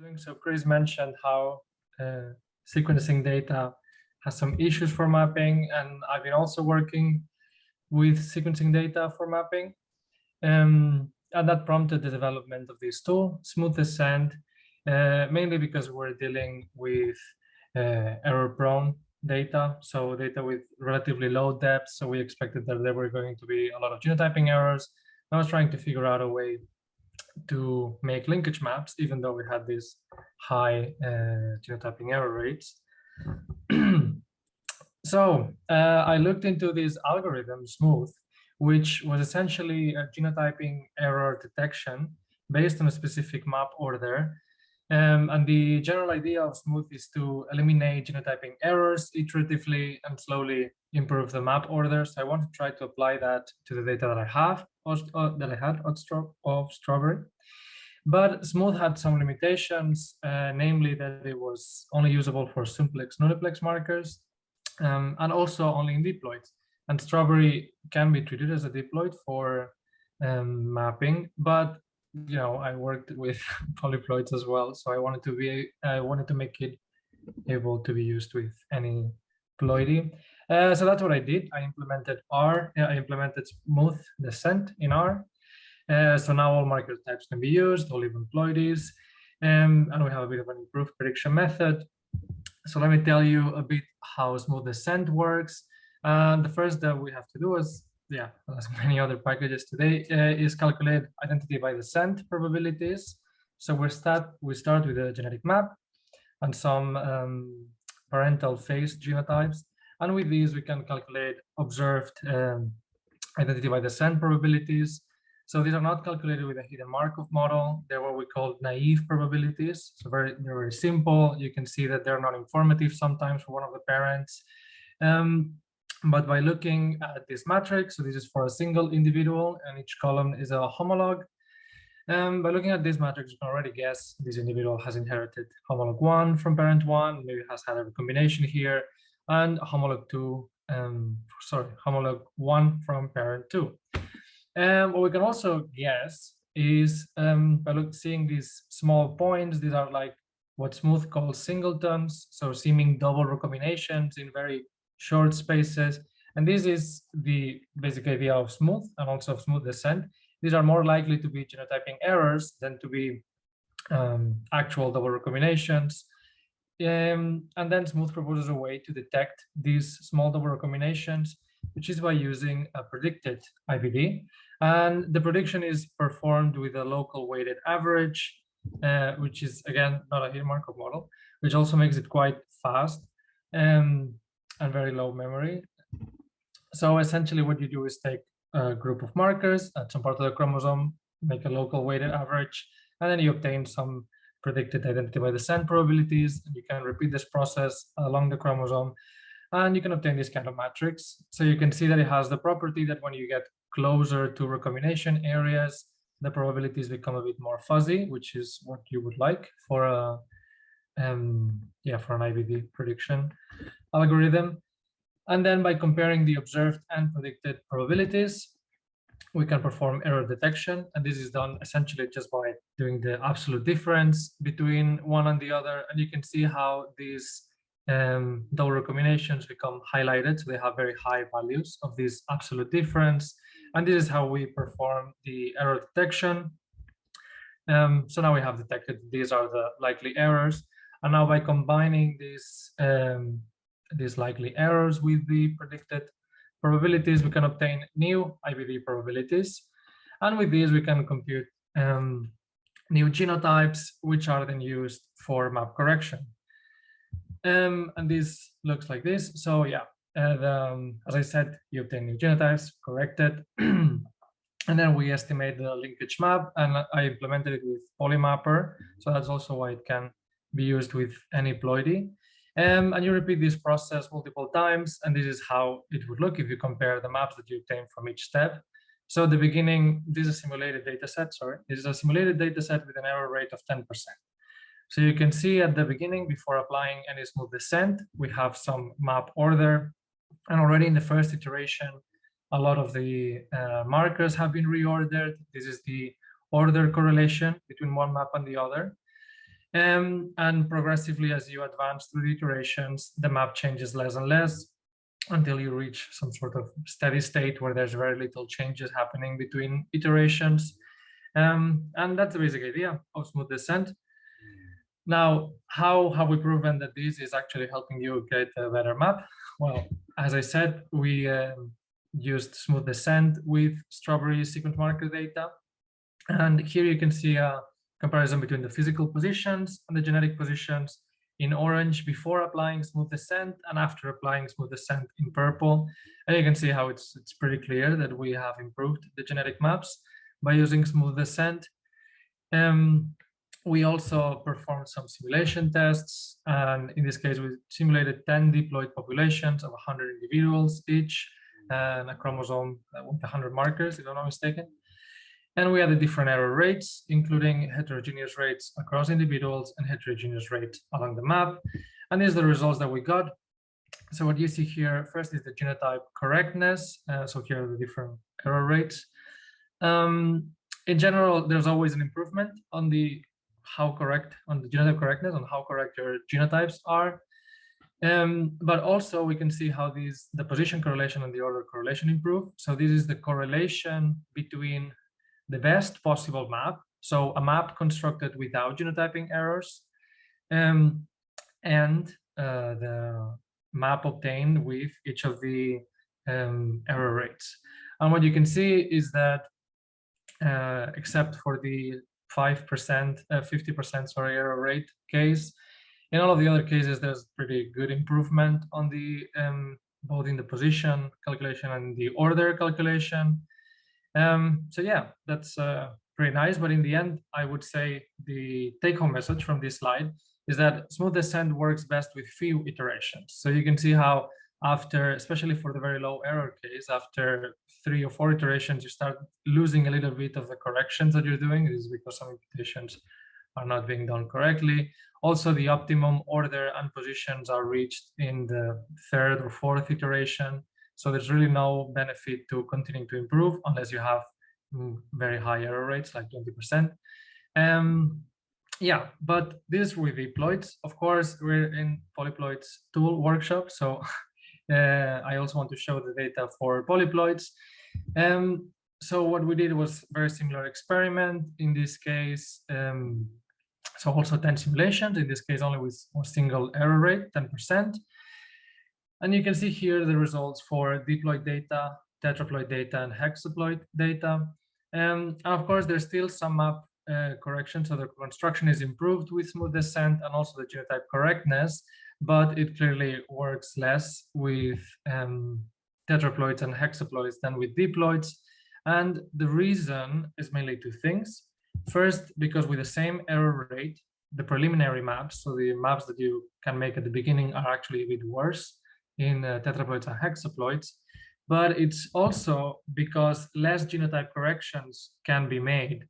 doing. So Chris mentioned how sequencing data has some issues for mapping, and I've been also working with sequencing data for mapping. And that prompted the development of this tool, Smooth Descent, mainly because we're dealing with error-prone data, so data with relatively low depth. So we expected that there were going to be a lot of genotyping errors. I was trying to figure out a way to make linkage maps, even though we had these high genotyping error rates. So I looked into this algorithm, Smooth, which was essentially a genotyping error detection based on a specific map order. And the general idea of Smooth is to eliminate genotyping errors iteratively and slowly improve the map order. So I want to try to apply that to the data that I have, of Strawberry. But Smooth had some limitations, namely that it was only usable for simplex nuliplex markers, and also only in diploids. And Strawberry can be treated as a diploid for mapping, but you know, I worked with polyploids as well, so I wanted to make it able to be used with any ploidy. So that's what I did. I implemented Smooth Descent in R. So now all marker types can be used, all even ploidies, and we have a bit of an improved prediction method. So let me tell you a bit how Smooth Descent works. The first that we have to do is, as many other packages today, is calculate identity by descent probabilities. So we start with a genetic map and some parental phase genotypes. And with these, we can calculate observed identity by descent probabilities. So these are not calculated with a hidden Markov model. They're what we call naive probabilities. So they're very simple. You can see that they're not informative sometimes for one of the parents. But by looking at this matrix, so this is for a single individual, and each column is a homolog. By looking at this matrix, you can already guess this individual has inherited homolog 1 from parent 1, maybe has had a recombination here, and homolog 1 from parent 2. What we can also guess is by seeing these small points, these are like what Smooth calls singletons, so seeming double recombinations in very short spaces. And this is the basic idea of Smooth and also of Smooth Descent. These are more likely to be genotyping errors than to be actual double recombinations. And then Smooth proposes a way to detect these small double recombinations, which is by using a predicted IVD. And the prediction is performed with a local weighted average, which is, again, not a hidden Markov model, which also makes it quite fast and very low memory. So essentially what you do is take a group of markers at some part of the chromosome, make a local weighted average, and then you obtain some predicted identity by descent probabilities. And you can repeat this process along the chromosome, and you can obtain this kind of matrix. So you can see that it has the property that when you get closer to recombination areas, the probabilities become a bit more fuzzy, which is what you would like for a for an IVD prediction algorithm. And then by comparing the observed and predicted probabilities, we can perform error detection. And this is done essentially just by doing the absolute difference between one and the other. And you can see how these double recombinations become highlighted. So they have very high values of this absolute difference. And this is how we perform the error detection. So now we have detected these are the likely errors. And now by combining these likely errors with the predicted probabilities, we can obtain new IVD probabilities. And with these, we can compute new genotypes, which are then used for map correction. And this looks like this. So as I said, you obtain new genotypes, corrected, and then we estimate the linkage map, and I implemented it with Polymapper. So that's also why it can be used with any ploidy. And you repeat this process multiple times, and this is how it would look if you compare the maps that you obtain from each step. So at the beginning, this is a simulated data set, This is a simulated data set with an error rate of 10%. So you can see at the beginning, before applying any Smooth Descent, we have some map order. And already in the first iteration, a lot of the markers have been reordered. This is the order correlation between one map and the other. And progressively, as you advance through the iterations, the map changes less and less until you reach some sort of steady state where there's very little changes happening between iterations. And that's the basic idea of smooth descent. Now, how have we proven that this is actually helping you get a better map? Well, as I said, we used smooth descent with strawberry sequence marker data. And here you can see a comparison between the physical positions and the genetic positions in orange before applying smooth descent and after applying smooth descent in purple. And you can see how it's pretty clear that we have improved the genetic maps by using smooth descent. We also performed some simulation tests, and in this case, we simulated 10 diploid populations of 100 individuals each, and a chromosome with 100 markers, if I'm not mistaken. And we had the different error rates, including heterogeneous rates across individuals and heterogeneous rates along the map. And these are the results that we got. So what you see here, first is the genotype correctness. So here are the different error rates. In general, there's always an improvement on the genotype correctness, on how correct your genotypes are. But also we can see how the position correlation and the order correlation improve. So this is the correlation between the best possible map, so a map constructed without genotyping errors, and the map obtained with each of the error rates. And what you can see is that except for the 50% error rate case, in all of the other cases, there's pretty good improvement on the both in the position calculation and the order calculation. So yeah, that's pretty nice. But in the end, I would say the take-home message from this slide is that smooth descent works best with few iterations. So you can see how after, especially for the very low error case, after 3 or 4 iterations, you start losing a little bit of the corrections that you're doing. It is because some imputations are not being done correctly. Also, the optimum order and positions are reached in the 3rd or 4th iteration. So there's really no benefit to continuing to improve unless you have very high error rates, like 20%. Yeah, but this with diploids. Of course, we're in polyploids tool workshop, so I also want to show the data for polyploids. So what we did was very similar experiment in this case. So also 10 simulations, in this case only with a single error rate, 10%. And you can see here the results for diploid data, tetraploid data, and hexaploid data. And of course, there's still some map correction, so the construction is improved with smooth descent and also the genotype correctness, but it clearly works less with tetraploids and hexaploids than with diploids. And the reason is mainly 2 things. First, because with the same error rate, the preliminary maps, so the maps that you can make at the beginning, are actually a bit worse in tetraploids and hexaploids. But it's also because less genotype corrections can be made.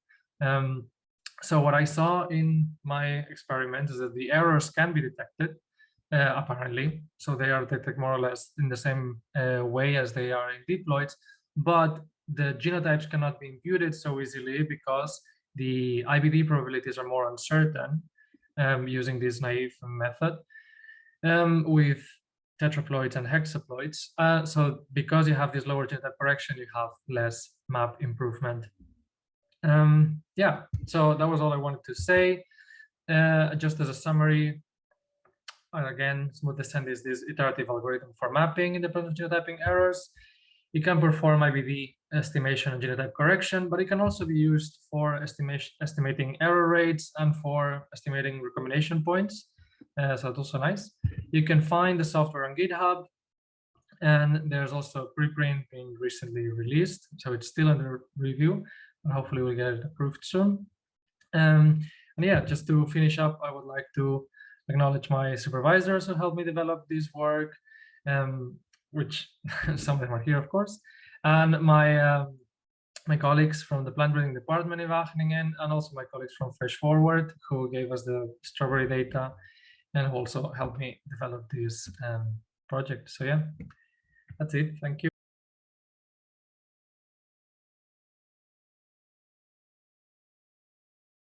So what I saw in my experiment is that the errors can be detected, apparently. So they are detected more or less in the same way as they are in diploids, but the genotypes cannot be imputed so easily because the IBD probabilities are more uncertain using this naive method with tetraploids and hexaploids. So because you have this lower genotype correction, you have less map improvement. Yeah, so that was all I wanted to say. Just as a summary, again, smooth descent is this iterative algorithm for mapping independent genotyping errors. It can perform IBD estimation and genotype correction, but it can also be used for estimating error rates and for estimating recombination points. So it's also nice. You can find the software on GitHub, and there's also a preprint being recently released, so it's still under review, and hopefully we'll get it approved soon. And yeah, just to finish up, I would like to acknowledge my supervisors who helped me develop this work, which some of them are here, of course, and my colleagues from the plant breeding department in Wageningen, and also my colleagues from Fresh Forward, who gave us the strawberry data and also helped me develop this project. So yeah, that's it. Thank you.